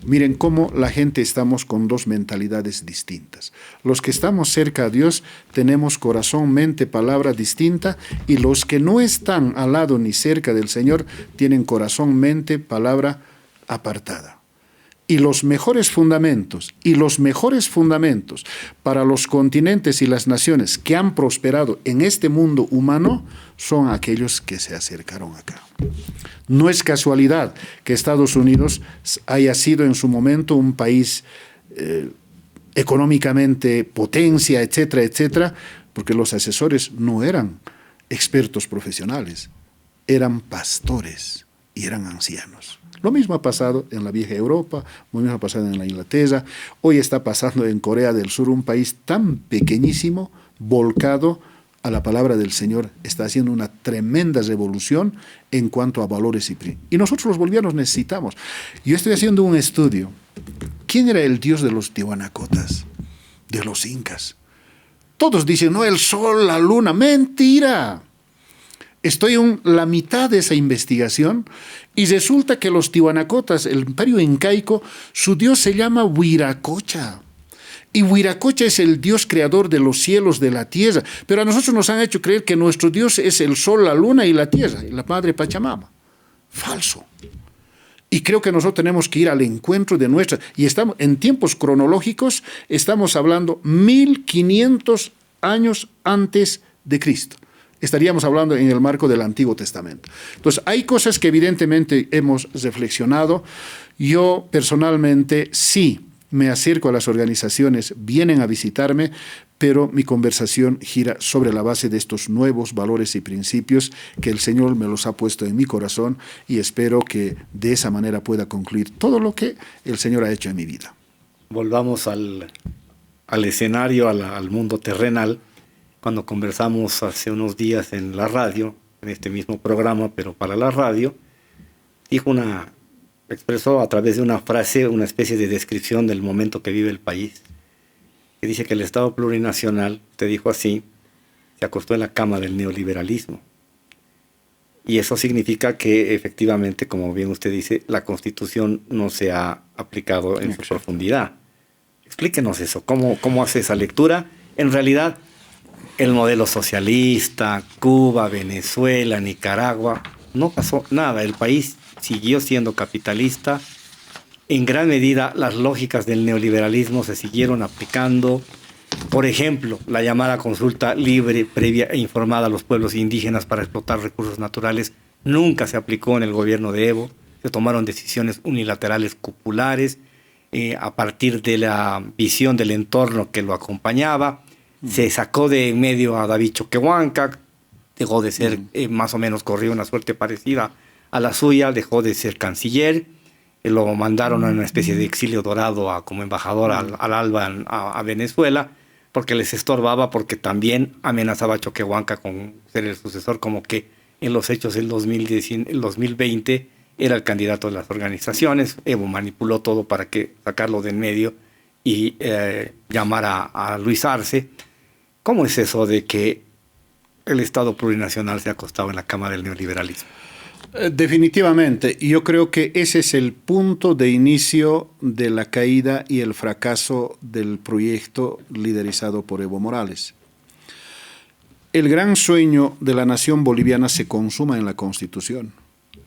Miren cómo la gente estamos con 2 mentalidades distintas. Los que estamos cerca a Dios tenemos corazón, mente, palabra distinta, y los que no están al lado ni cerca del Señor tienen corazón, mente, palabra apartada. Y los mejores fundamentos para los continentes y las naciones que han prosperado en este mundo humano son aquellos que se acercaron acá. No es casualidad que Estados Unidos haya sido en su momento un país económicamente potencia, etcétera, etcétera, porque los asesores no eran expertos profesionales, eran pastores y eran ancianos. Lo mismo ha pasado en la vieja Europa, lo mismo ha pasado en la Inglaterra, hoy está pasando en Corea del Sur, un país tan pequeñísimo, volcado a la palabra del Señor, está haciendo una tremenda revolución en cuanto a valores y principios. Y nosotros los bolivianos necesitamos. Yo estoy haciendo un estudio. ¿Quién era el dios de los tiwanacotas? De los incas. Todos dicen, no, el sol, la luna. ¡Mentira! Estoy en la mitad de esa investigación y resulta que los tiwanacotas, el imperio incaico, su dios se llama Huiracocha. Y Huiracocha es el dios creador de los cielos, de la tierra. Pero a nosotros nos han hecho creer que nuestro dios es el sol, la luna y la tierra, y la madre Pachamama. Falso. Y creo que nosotros tenemos que ir al encuentro de nuestra. Y estamos en tiempos cronológicos, estamos hablando 1500 años antes de Cristo. Estaríamos hablando en el marco del Antiguo Testamento. Entonces, hay cosas que evidentemente hemos reflexionado. Yo personalmente sí me acerco a las organizaciones, vienen a visitarme, pero mi conversación gira sobre la base de estos nuevos valores y principios que el Señor me los ha puesto en mi corazón, y espero que de esa manera pueda concluir todo lo que el Señor ha hecho en mi vida. Volvamos al escenario, al mundo terrenal. Cuando conversamos hace unos días en la radio, en este mismo programa, pero para la radio, expresó a través de una frase una especie de descripción del momento que vive el país, que dice que el Estado plurinacional, te dijo así, se acostó en la cama del neoliberalismo. Y eso significa que efectivamente, como bien usted dice, la Constitución no se ha aplicado en su profundidad. Explíquenos eso, ¿cómo hace esa lectura? En realidad, el modelo socialista, Cuba, Venezuela, Nicaragua, no pasó nada. El país siguió siendo capitalista. En gran medida, las lógicas del neoliberalismo se siguieron aplicando. Por ejemplo, la llamada consulta libre, previa e informada a los pueblos indígenas para explotar recursos naturales nunca se aplicó en el gobierno de Evo. Se tomaron decisiones unilaterales cupulares a partir de la visión del entorno que lo acompañaba. Se sacó de en medio a David Choquehuanca, dejó de ser, más o menos corrió una suerte parecida a la suya, dejó de ser canciller, lo mandaron a una especie de exilio dorado como embajador al ALBA a Venezuela, porque les estorbaba, porque también amenazaba a Choquehuanca con ser el sucesor, como que en los hechos del 2020 era el candidato de las organizaciones. Evo manipuló todo para sacarlo de en medio y llamar a Luis Arce. ¿Cómo es eso de que el Estado plurinacional se ha acostado en la cama del neoliberalismo? Definitivamente, yo creo que ese es el punto de inicio de la caída y el fracaso del proyecto liderizado por Evo Morales. El gran sueño de la nación boliviana se consuma en la Constitución.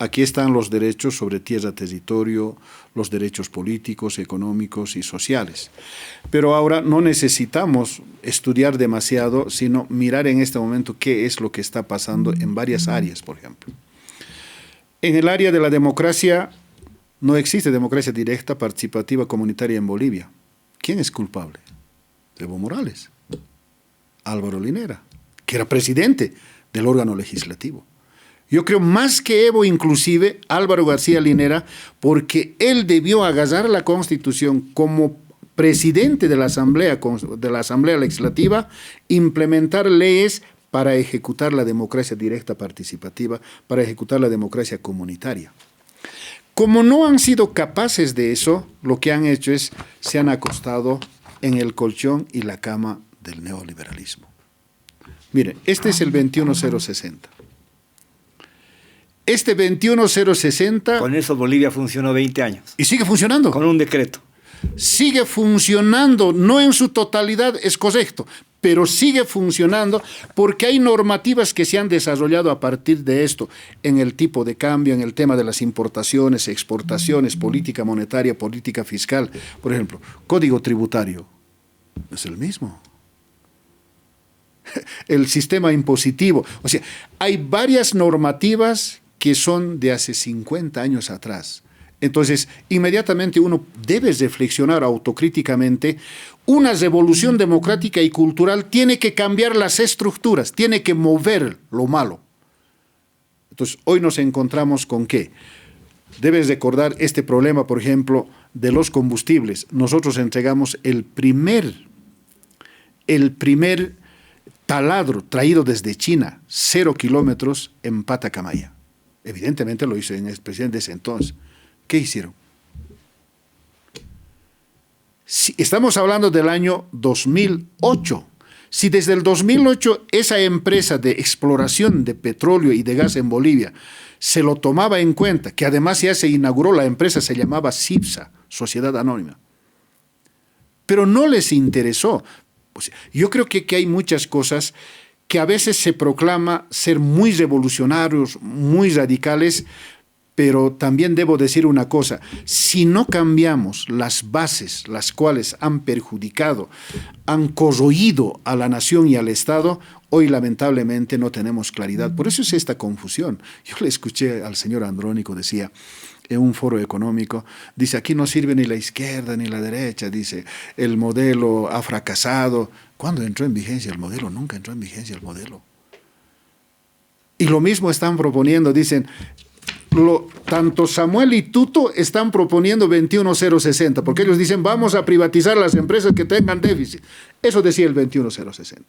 Aquí están los derechos sobre tierra, territorio, los derechos políticos, económicos y sociales. Pero ahora no necesitamos estudiar demasiado, sino mirar en este momento qué es lo que está pasando en varias áreas, por ejemplo. En el área de la democracia, no existe democracia directa, participativa, comunitaria en Bolivia. ¿Quién es culpable? Evo Morales, Álvaro Linera, que era presidente del órgano legislativo. Yo creo más que Evo, inclusive Álvaro García Linera, porque él debió agarrar la Constitución como presidente de la Asamblea Legislativa, implementar leyes para ejecutar la democracia directa participativa, para ejecutar la democracia comunitaria. Como no han sido capaces de eso, lo que han hecho es, se han acostado en el colchón y la cama del neoliberalismo. Miren, este es el 21060. Este 21060... Con eso Bolivia funcionó 20 años. Y sigue funcionando. Con un decreto. Sigue funcionando, no en su totalidad, es correcto, pero sigue funcionando porque hay normativas que se han desarrollado a partir de esto, en el tipo de cambio, en el tema de las importaciones, exportaciones, política monetaria, política fiscal. Por ejemplo, código tributario es el mismo. El sistema impositivo. O sea, hay varias normativas que son de hace 50 años atrás. Entonces, inmediatamente uno debe reflexionar autocríticamente. Una revolución democrática y cultural tiene que cambiar las estructuras, tiene que mover lo malo. Entonces, hoy nos encontramos con ¿qué? Debes recordar este problema, por ejemplo, de los combustibles. Nosotros entregamos el primer taladro traído desde China, 0 kilómetros en Patacamaya. Evidentemente lo hizo el presidente de ese entonces. ¿Qué hicieron? Si estamos hablando del año 2008. Si desde el 2008 esa empresa de exploración de petróleo y de gas en Bolivia se lo tomaba en cuenta, que además ya se inauguró, la empresa se llamaba CIPSA, Sociedad Anónima, pero no les interesó. O sea, yo creo que hay muchas cosas que a veces se proclama ser muy revolucionarios, muy radicales, Pero también debo decir una cosa, si no cambiamos las bases, las cuales han perjudicado, han corroído a la nación y al Estado, hoy lamentablemente no tenemos claridad. Por eso es esta confusión. Yo le escuché al señor Andrónico, decía, en un foro económico, dice, aquí no sirve ni la izquierda ni la derecha, dice, el modelo ha fracasado. ¿Cuándo entró en vigencia el modelo? Nunca entró en vigencia el modelo. Y lo mismo están proponiendo, dicen, tanto Samuel y Tuto están proponiendo 21.060, porque ellos dicen, vamos a privatizar las empresas que tengan déficit. Eso decía el 21.060.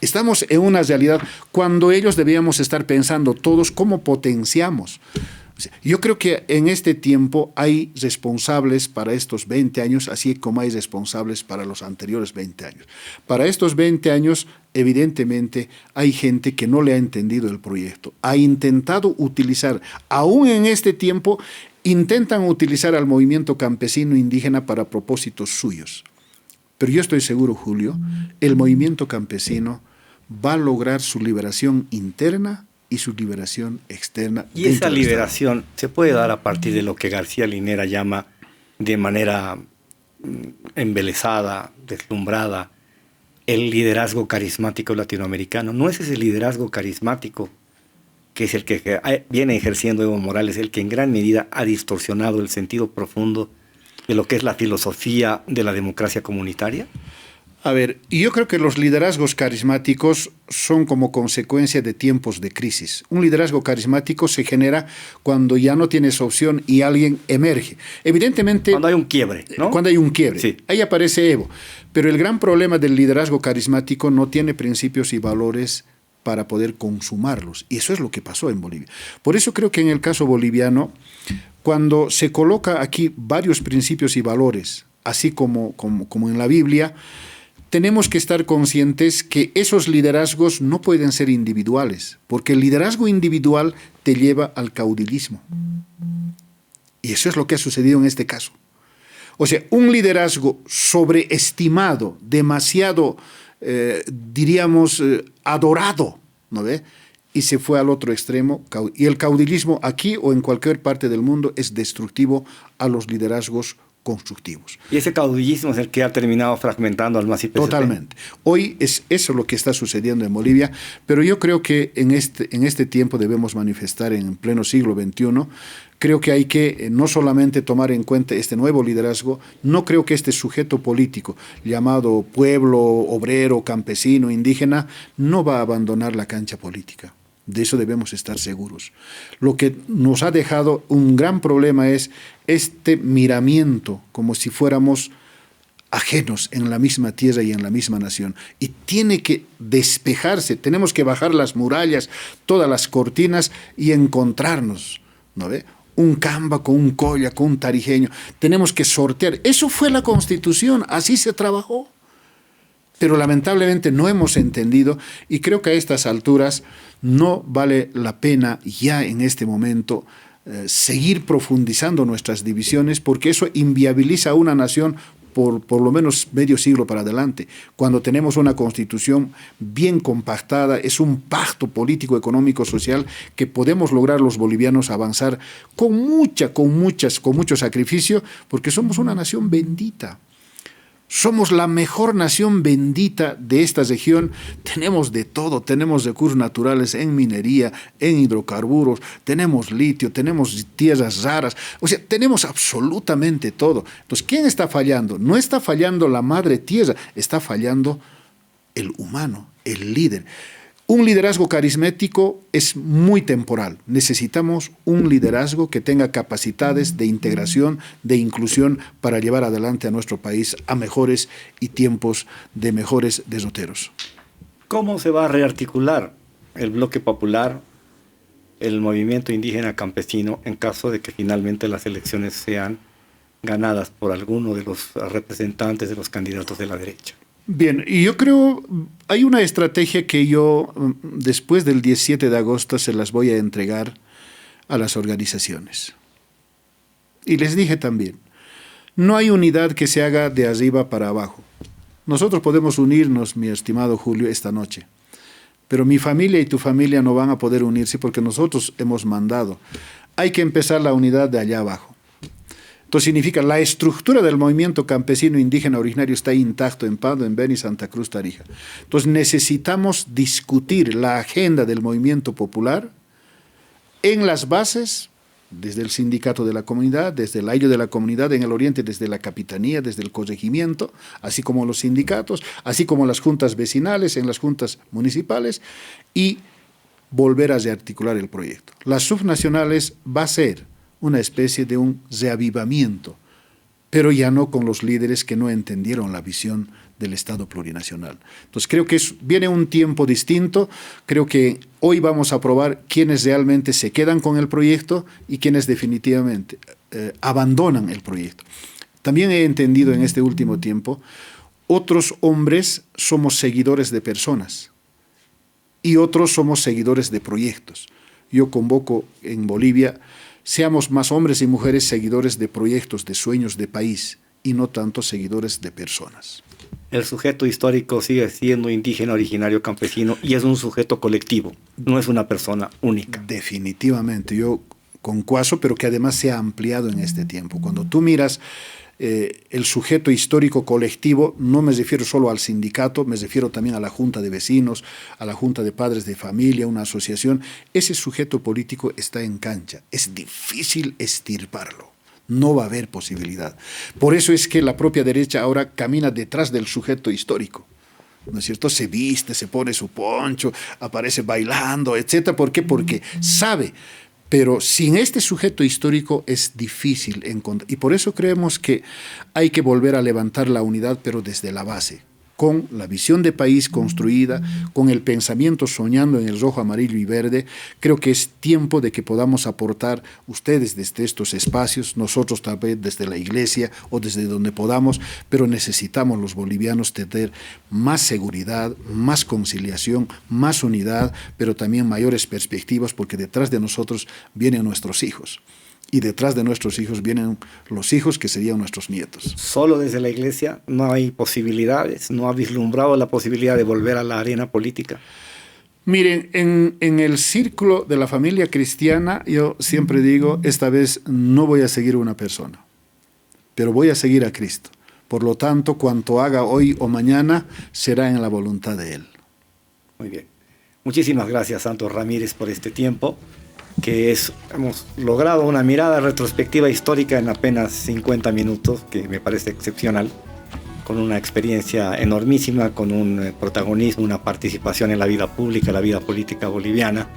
Estamos en una realidad cuando ellos debíamos estar pensando todos cómo potenciamos. Yo creo que en este tiempo hay responsables para estos 20 años, así como hay responsables para los anteriores 20 años. Para estos 20 años, evidentemente, hay gente que no le ha entendido el proyecto. Ha intentado utilizar, aún en este tiempo, intentan utilizar al movimiento campesino indígena para propósitos suyos. Pero yo estoy seguro, Julio, el movimiento campesino va a lograr su liberación interna y su liberación externa. Y esa liberación se puede dar a partir de lo que García Linera llama de manera embelesada, deslumbrada, el liderazgo carismático latinoamericano. No es ese liderazgo carismático que es el que viene ejerciendo Evo Morales, el que en gran medida ha distorsionado el sentido profundo de lo que es la filosofía de la democracia comunitaria? A ver, yo creo que los liderazgos carismáticos son como consecuencia de tiempos de crisis. Un liderazgo carismático se genera cuando ya no tienes opción y alguien emerge. Evidentemente... Cuando hay un quiebre, ¿no? Cuando hay un quiebre. Sí. Ahí aparece Evo. Pero el gran problema del liderazgo carismático no tiene principios y valores para poder consumarlos. Y eso es lo que pasó en Bolivia. Por eso creo que en el caso boliviano, cuando se coloca aquí varios principios y valores, así como en la Biblia, tenemos que estar conscientes que esos liderazgos no pueden ser individuales, porque el liderazgo individual te lleva al caudillismo. Y eso es lo que ha sucedido en este caso. O sea, un liderazgo sobreestimado, demasiado, adorado, ¿no ve? Y se fue al otro extremo. Y el caudillismo aquí o en cualquier parte del mundo es destructivo a los liderazgos constructivos. Y ese caudillismo es el que ha terminado fragmentando al MAS y PSP. Totalmente. Hoy es eso lo que está sucediendo en Bolivia, pero yo creo que en este tiempo debemos manifestar en pleno siglo XXI, creo que hay que no solamente tomar en cuenta este nuevo liderazgo, no creo que este sujeto político llamado pueblo, obrero, campesino, indígena, no va a abandonar la cancha política. De eso debemos estar seguros. Lo que nos ha dejado un gran problema es este miramiento, como si fuéramos ajenos en la misma tierra y en la misma nación. Y tiene que despejarse, tenemos que bajar las murallas, todas las cortinas y encontrarnos, ¿no ve? Un Camba con un Colla, con un Tarijeño. Tenemos que sortear. Eso fue la Constitución, así se trabajó. Pero lamentablemente no hemos entendido y creo que a estas alturas no vale la pena ya en este momento seguir profundizando nuestras divisiones porque eso inviabiliza a una nación por lo menos medio siglo para adelante. Cuando tenemos una constitución bien compactada, es un pacto político, económico, social que podemos lograr los bolivianos avanzar con mucho sacrificio porque somos una nación bendita. Somos la mejor nación bendita de esta región. Tenemos de todo, tenemos recursos naturales en minería, en hidrocarburos, tenemos litio, tenemos tierras raras, o sea, tenemos absolutamente todo. Entonces, ¿quién está fallando? No está fallando la madre tierra, está fallando el humano, el líder. Un liderazgo carismático es muy temporal. Necesitamos un liderazgo que tenga capacidades de integración, de inclusión para llevar adelante a nuestro país a mejores y tiempos de mejores derroteros. ¿Cómo se va a rearticular el bloque popular, el movimiento indígena campesino, en caso de que finalmente las elecciones sean ganadas por alguno de los representantes de los candidatos de la derecha? Bien, y yo creo, hay una estrategia que yo después del 17 de agosto se las voy a entregar a las organizaciones. Y les dije también, no hay unidad que se haga de arriba para abajo. Nosotros podemos unirnos, mi estimado Julio, esta noche. pero mi familia y tu familia no van a poder unirse porque nosotros hemos mandado. Hay que empezar la unidad de allá abajo. Entonces significa la estructura del movimiento campesino indígena originario está intacto en Pando, en Beni, Santa Cruz, Tarija. Entonces necesitamos discutir la agenda del movimiento popular en las bases, desde el sindicato de la comunidad, desde el ayo de la comunidad en el oriente, desde la capitanía, desde el corregimiento, así como los sindicatos, así como las juntas vecinales, en las juntas municipales, y volver a rearticular el proyecto. Las subnacionales va a ser una especie de un reavivamiento, pero ya no con los líderes que no entendieron la visión del Estado plurinacional. Entonces creo que viene un tiempo distinto, creo que hoy vamos a probar quiénes realmente se quedan con el proyecto y quiénes definitivamente abandonan el proyecto. También he entendido en este último tiempo, otros hombres somos seguidores de personas y otros somos seguidores de proyectos. Yo convoco en Bolivia, seamos más hombres y mujeres seguidores de proyectos, de sueños de país y no tanto seguidores de personas. El sujeto histórico sigue siendo indígena, originario, campesino y es un sujeto colectivo, no es una persona única. Definitivamente, yo concuaso, pero que además se ha ampliado en este tiempo. Cuando tú miras el sujeto histórico colectivo, no me refiero solo al sindicato, me refiero también a la junta de vecinos, a la junta de padres de familia, una asociación. Ese sujeto político está en cancha, es difícil extirparlo. No va a haber posibilidad. Por eso es que la propia derecha ahora camina detrás del sujeto histórico, ¿no es cierto? Se viste, se pone su poncho, aparece bailando, etc. ¿Por qué? Porque sabe, pero sin este sujeto histórico es difícil encontrar. Y por eso creemos que hay que volver a levantar la unidad, pero desde la base, con la visión de país construida, con el pensamiento soñando en el rojo, amarillo y verde. Creo que es tiempo de que podamos aportar ustedes desde estos espacios, nosotros tal vez desde la iglesia o desde donde podamos, pero necesitamos los bolivianos tener más seguridad, más conciliación, más unidad, pero también mayores perspectivas, porque detrás de nosotros vienen nuestros hijos. Y detrás de nuestros hijos vienen los hijos que serían nuestros nietos. Solo desde la iglesia no hay posibilidades, no ha vislumbrado la posibilidad de volver a la arena política. Miren, en el círculo de la familia cristiana, yo siempre digo, esta vez no voy a seguir a una persona, pero voy a seguir a Cristo. Por lo tanto, cuanto haga hoy o mañana, será en la voluntad de Él. Muy bien. Muchísimas gracias, Santos Ramírez, por este tiempo. Hemos logrado una mirada retrospectiva histórica en apenas 50 minutos, que me parece excepcional, con una experiencia enormísima, con un protagonismo, una participación en la vida pública, la vida política boliviana,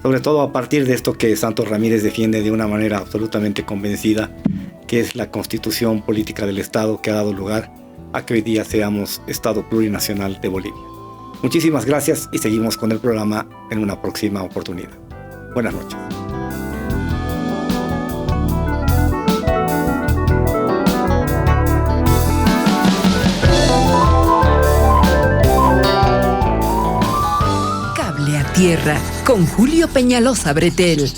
sobre todo a partir de esto que Santos Ramírez defiende de una manera absolutamente convencida, que es la constitución política del Estado que ha dado lugar a que hoy día seamos Estado plurinacional de Bolivia. Muchísimas gracias y seguimos con el programa en una próxima oportunidad. Buenas noches. Cable a Tierra con Julio Peñalosa Bretel.